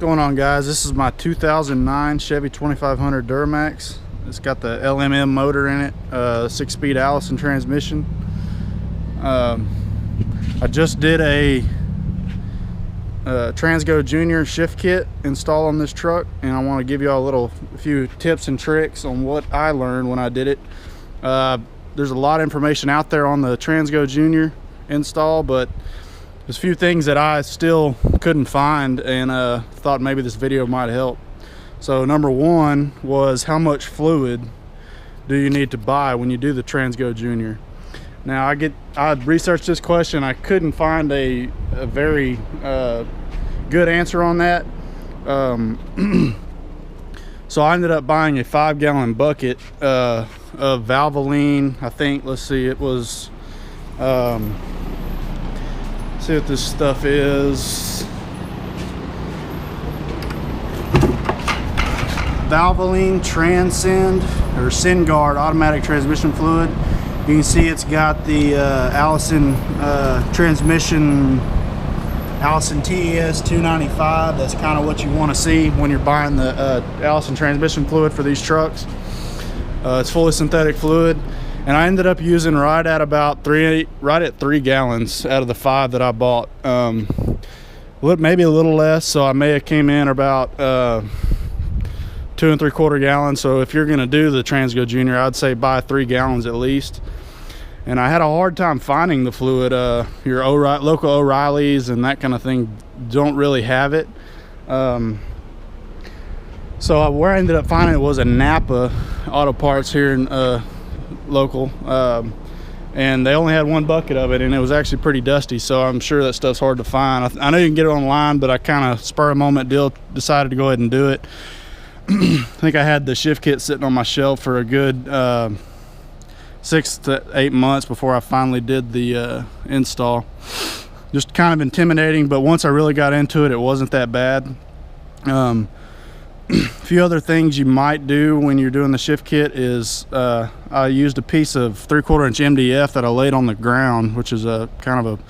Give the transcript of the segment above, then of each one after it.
What's going on, guys? This is my 2009 Chevy 2500 Duramax. It's got the LMM motor in it, 6-speed Allison transmission. I just did a TransGo Junior shift kit install on this truck, and I want to give you all a few tips and tricks on what I learned when I did it. There's a lot of information out there on the TransGo Junior install, but there's a few things that I still couldn't find, and thought maybe this video might help. So number one was, how much fluid do you need to buy when you do the TransGo Junior? Now I researched this question. I couldn't find a very good answer on that. So I ended up buying a 5-gallon bucket of Valvoline. I think, let's see, it was see what this stuff is. Valvoline Transcend or SendGuard automatic transmission fluid. You can see it's got the Allison transmission, Allison TES 295. That's kind of what you want to see when you're buying the Allison transmission fluid for these trucks. It's fully synthetic fluid, and I ended up using right at 3 gallons out of the 5 that I bought. Maybe a little less, so I may have came in about 2 3/4 gallons. So if you're going to do the TransGo Junior, I'd say buy 3 gallons at least. And I had a hard time finding the fluid. Your local O'Reilly's and that kind of thing don't really have it. So where I ended up finding it was a Napa Auto Parts here in local, and they only had 1 bucket of it, and it was actually pretty dusty, so I'm sure that stuff's hard to find. I know you can get it online, but I kind of spur of the moment decided to go ahead and do it. I think I had the shift kit sitting on my shelf for a good 6 to 8 months before I finally did the install. Just kind of intimidating, but once I really got into it, it wasn't that bad. A few other things you might do when you're doing the shift kit is I used a piece of 3/4 inch MDF that I laid on the ground, which is a kind of a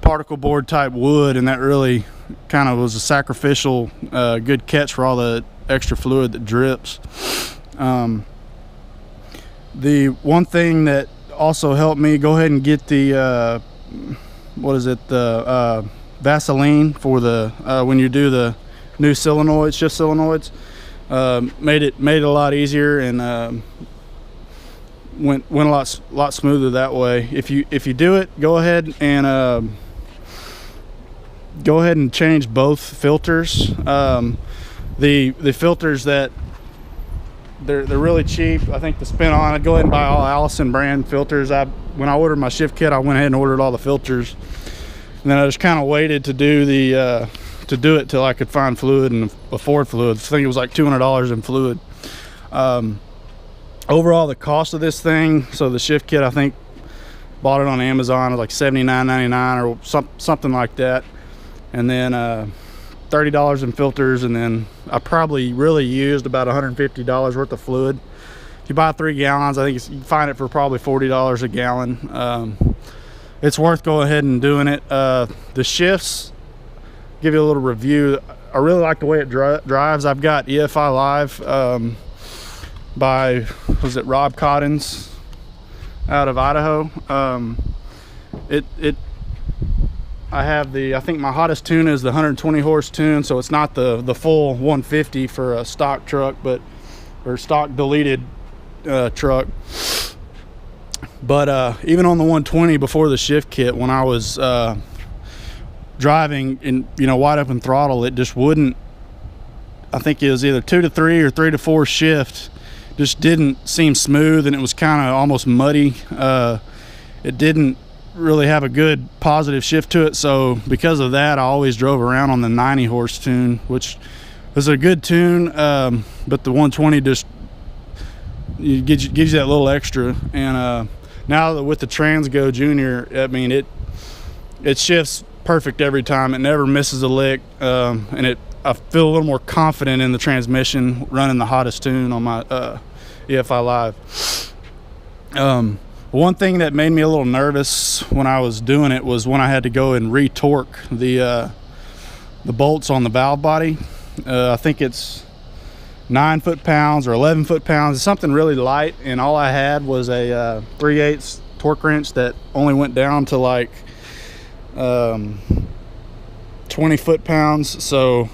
particle board type wood, and that really kind of was a sacrificial good catch for all the extra fluid that drips. The one thing that also helped me, go ahead and get the the Vaseline for the when you do the new solenoids, shift solenoids. Made it a lot easier, and went a lot smoother that way. If you do it, go ahead and change both filters. The filters that they're really cheap, I think, to spin on. I'd go ahead and buy all Allison brand filters. When I ordered my shift kit, I went ahead and ordered all the filters, and then I just kind of waited to do it till I could find fluid and afford fluid. I think it was like $200 in fluid. Overall, the cost of this thing, so the shift kit, I think bought it on Amazon at like $79.99 or something like that, and then $30 in filters, and then I probably really used about $150 worth of fluid. If you buy 3 gallons, I think you can find it for probably $40 a gallon. It's worth going ahead and doing it. The shifts, give you a little review. I really like the way it drives. I've got EFI Live by, was it Rob Cottons out of Idaho. I think my hottest tune is the 120 horse tune, so it's not the full 150 for a stock truck, or stock deleted truck. But even on the 120 before the shift kit, when I was driving in wide open throttle, it just wouldn't. I think it was either 2 to 3 or 3 to 4 shift, just didn't seem smooth, and it was kind of almost muddy. It didn't really have a good positive shift to it, so because of that, I always drove around on the 90 horse tune, which was a good tune, but the 120 just gives you that little extra. And now that with the TransGo Junior, I mean, it shifts perfect every time. It never misses a lick, and I feel a little more confident in the transmission running the hottest tune on my EFI Live. One thing that made me a little nervous when I was doing it was when I had to go and re-torque the bolts on the valve body. I think it's 9 foot-pounds or 11 foot-pounds. It's something really light, and all I had was a 3/8 torque wrench that only went down to like 20 foot-pounds. So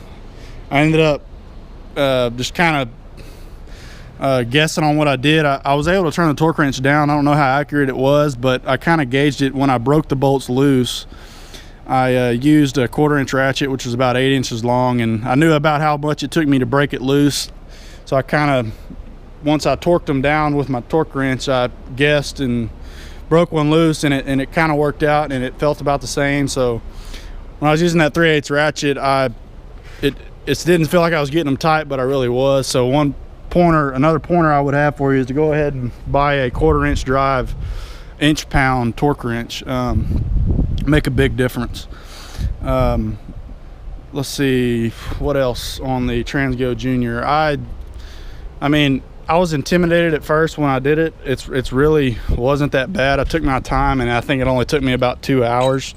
I ended up just kind of guessing on what I did. I was able to turn the torque wrench down. I don't know how accurate it was, but I kind of gauged it when I broke the bolts loose. I used a 1/4-inch ratchet, which was about 8 inches long, and I knew about how much it took me to break it loose. So I kind of, once I torqued them down with my torque wrench, I guessed and broke one loose, and it kind of worked out, and it felt about the same. So when I was using that 3/8 ratchet, it didn't feel like I was getting them tight, but I really was. So another pointer I would have for you is to go ahead and buy a 1/4-inch drive, inch-pound torque wrench. Make a big difference. Let's see what else on the TransGo Junior. I mean, I was intimidated at first when I did it. It's really wasn't that bad. I took my time, and I think it only took me about 2 hours.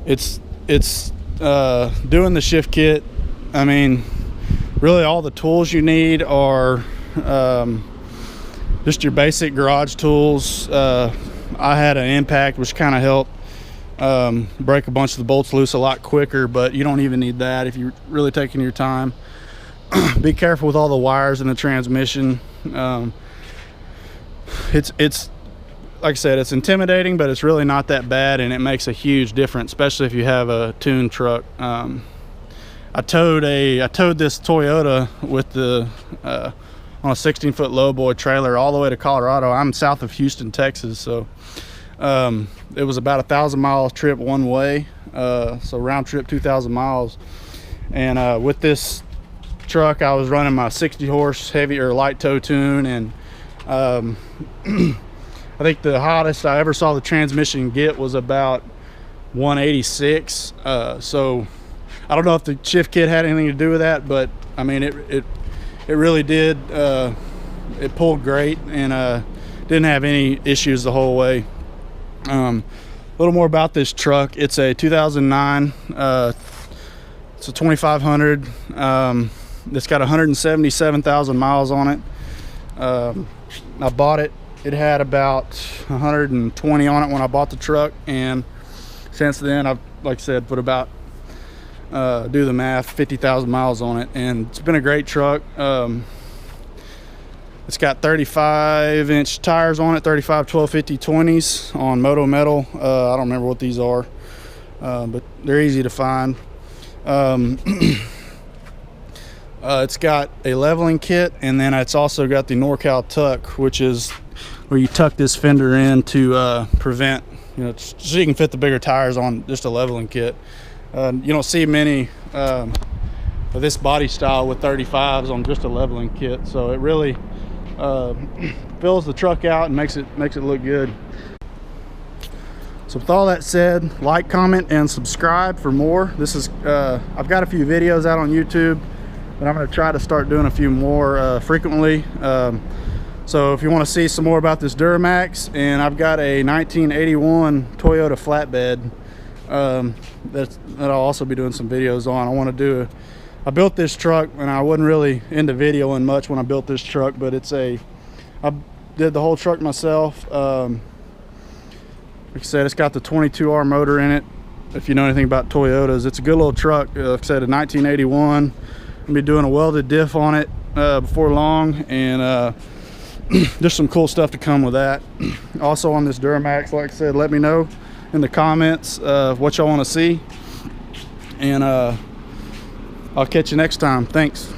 It's doing the shift kit. I mean, really all the tools you need are just your basic garage tools. I had an impact, which kind of helped break a bunch of the bolts loose a lot quicker, but you don't even need that if you're really taking your time. Be careful with all the wires in the transmission. It's like I said, it's intimidating, but it's really not that bad, and it makes a huge difference, especially if you have a tuned truck. I towed this Toyota with the on a 16-foot lowboy trailer all the way to Colorado. I'm south of Houston, Texas, so it was about 1,000-mile trip one way, so round trip 2,000 miles. And with this truck, I was running my 60-horse heavy or light tow tune, and I think the hottest I ever saw the transmission get was about 186. So I don't know if the shift kit had anything to do with that, but I mean it really did. It pulled great, and didn't have any issues the whole way. A little more about this truck. It's a 2009. It's a 2500. It's got 177,000 miles on it. I bought it. It had about 120 on it when I bought the truck, and since then I've, like I said, put about do the math, 50,000 miles on it, and it's been a great truck. It's got 35-inch tires on it, 35 1250 20s on Moto Metal. I don't remember what these are, but they're easy to find. It's got a leveling kit, and then it's also got the NorCal tuck, which is where you tuck this fender in to prevent, so you can fit the bigger tires on just a leveling kit. You don't see many of this body style with 35s on just a leveling kit, so it really fills the truck out and makes it look good. So with all that said, like, comment, and subscribe for more. This is I've got a few videos out on YouTube, but I'm going to try to start doing a few more frequently. So if you want to see some more about this Duramax, and I've got a 1981 Toyota flatbed that I'll also be doing some videos on. I built this truck, and I wasn't really into videoing much when I built this truck, but I did the whole truck myself. Like I said, it's got the 22R motor in it. If you know anything about Toyotas, it's a good little truck. Like I said, a 1981. I'll be doing a welded diff on it before long, and there's some cool stuff to come with that. Also on this Duramax, like I said, let me know in the comments what y'all want to see, and I'll catch you next time. Thanks.